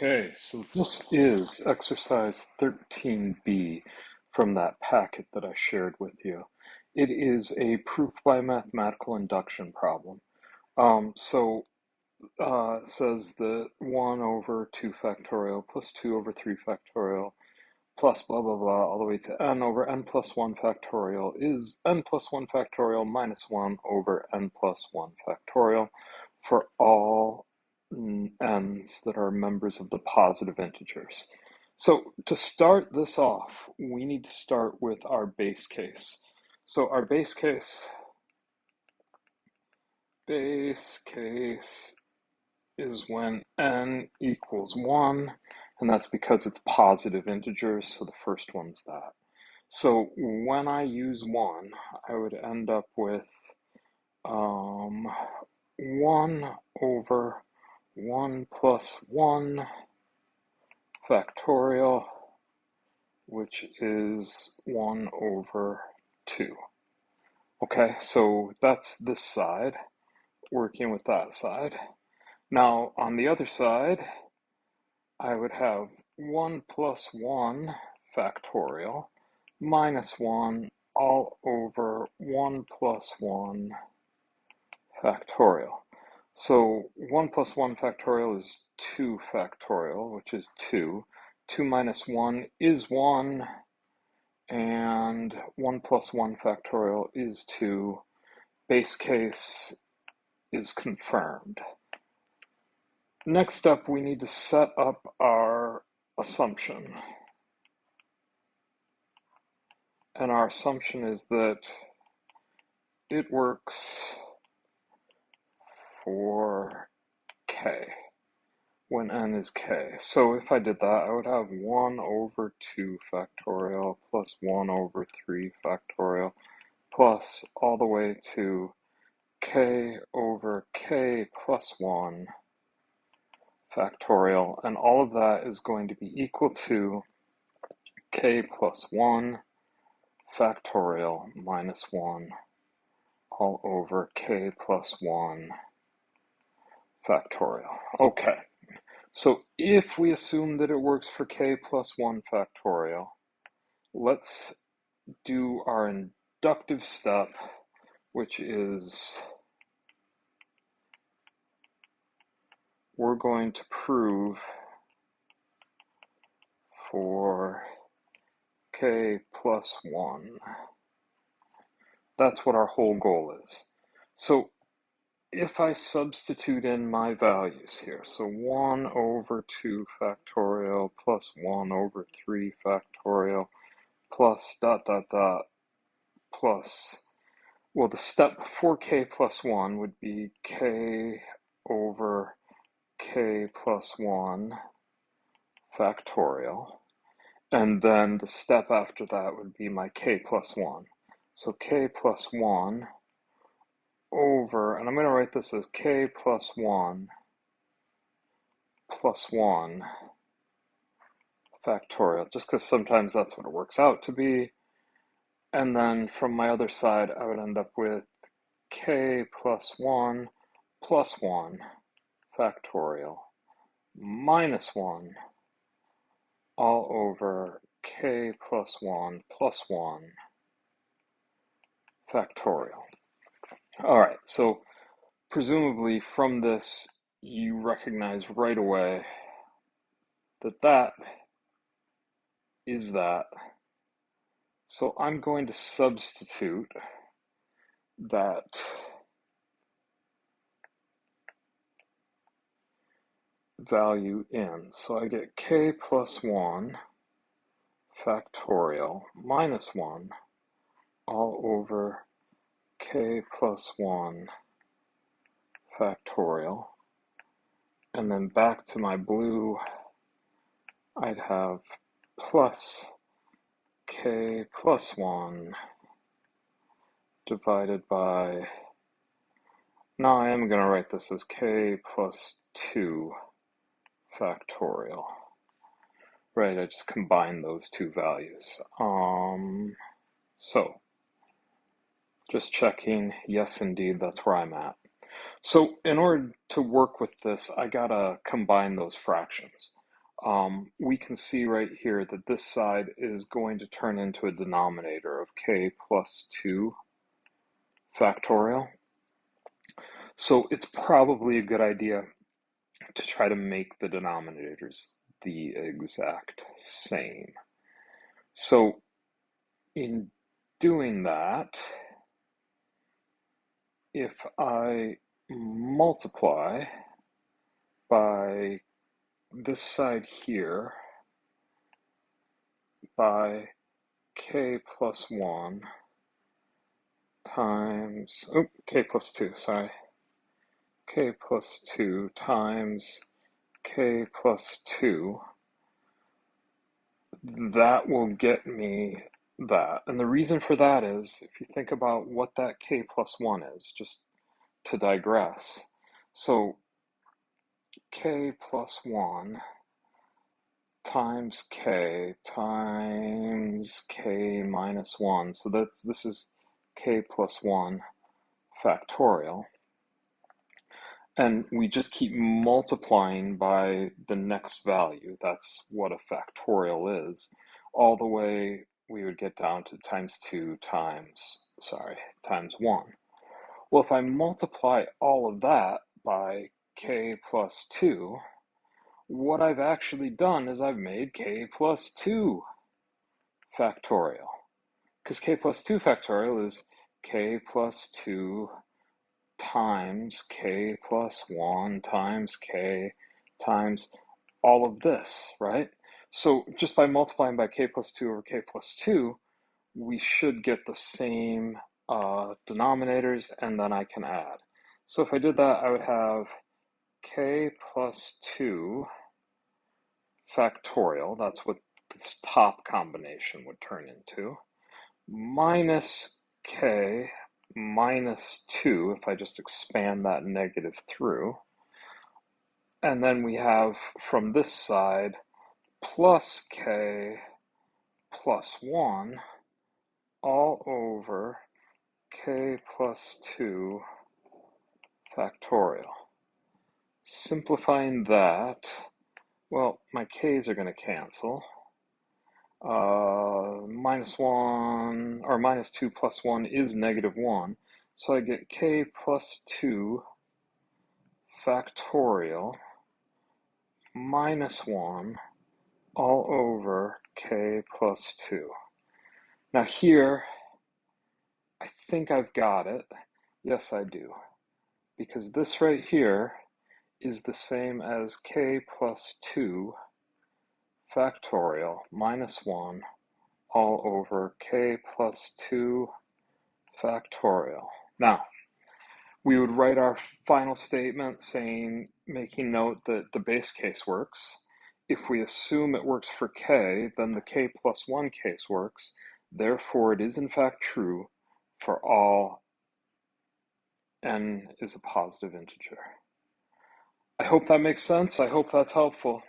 Okay, so this is exercise 13B from that packet that I shared with you. It is a proof by mathematical induction problem. It says that 1 over 2 factorial plus 2 over 3 factorial plus blah blah blah all the way to n over n plus 1 factorial is n plus 1 factorial minus 1 over n plus 1 factorial for all n's that are members of the positive integers. So to start this off, we need to start with our base case. So our base case is when n equals 1, and that's because it's positive integers, so the first one's that. So when I use 1, I would end up with 1 over 1 plus 1 factorial, which is 1 over 2. Okay, so that's this side, working with that side. Now, on the other side, I would have 1 plus 1 factorial minus 1 all over 1 plus 1 factorial. So 1 plus 1 factorial is 2 factorial, which is 2. 2 minus 1 is 1, and 1 plus 1 factorial is 2. Base case is confirmed. Next up, we need to set up our assumption. And our assumption is that it works for k, when n is k. So if I did that, I would have 1 over 2 factorial plus 1 over 3 factorial plus all the way to k over k plus 1 factorial, and all of that is going to be equal to k plus 1 factorial minus 1 all over k plus 1 factorial. Okay, so if we assume that it works for k plus 1 factorial, let's do our inductive step, which is we're going to prove for k plus 1. That's what our whole goal is. So if I substitute in my values here, so 1 over 2 factorial plus 1 over 3 factorial plus dot dot dot plus, well, the step before k plus 1 would be k over k plus 1 factorial, and then the step after that would be my k plus 1. So k plus 1 over, and I'm going to write this as k plus 1 plus 1 factorial, just because sometimes that's what it works out to be. And then from my other side, I would end up with k plus 1 plus 1 factorial minus 1 all over k plus 1 plus 1 factorial. All right, so presumably from this, you recognize right away that that is that. So I'm going to substitute that value in. So I get k plus 1 factorial minus 1 all over k plus 1 factorial. And then back to my blue, I'd have plus k plus 1 divided by, now I am going to write this as k plus 2 factorial. Right, I just combined those two values. So, just checking, yes indeed, that's where I'm at. So in order to work with this, I gotta combine those fractions. we can see right here that this side is going to turn into a denominator of k plus 2 factorial. So it's probably a good idea to try to make the denominators the exact same. So in doing that, if I multiply by this side here by k plus 1 times, k plus 2, sorry, k plus 2 times k plus 2, that will get me that. And the reason for that is, if you think about what that k plus 1 is, just to digress. So k plus 1 times k minus 1. So this is k plus 1 factorial. And we just keep multiplying by the next value. That's what a factorial is. All the way we would get down to times 2 times 1. Well, if I multiply all of that by k plus 2, what I've actually done is I've made k plus 2 factorial. Because k plus 2 factorial is k plus 2 times k plus 1 times k times all of this, right? So just by multiplying by k plus 2 over k plus 2, we should get the same denominators, and then I can add. So if I did that, I would have k plus 2 factorial, that's what this top combination would turn into, minus k minus 2, if I just expand that negative through. And then we have from this side plus k plus 1 all over k plus 2 factorial. Simplifying that, well, my k's are going to cancel. Minus 1, or minus 2 plus 1 is negative 1. So I get k plus 2 factorial minus 1 all over k plus 2. Now here, I think I've got it. Yes, I do. Because this right here is the same as k plus 2 factorial minus 1 all over k plus 2 factorial. Now, we would write our final statement saying, making note that the base case works. If we assume it works for k, then the k plus 1 case works. Therefore, it is in fact true for all n is a positive integer. I hope that makes sense. I hope that's helpful.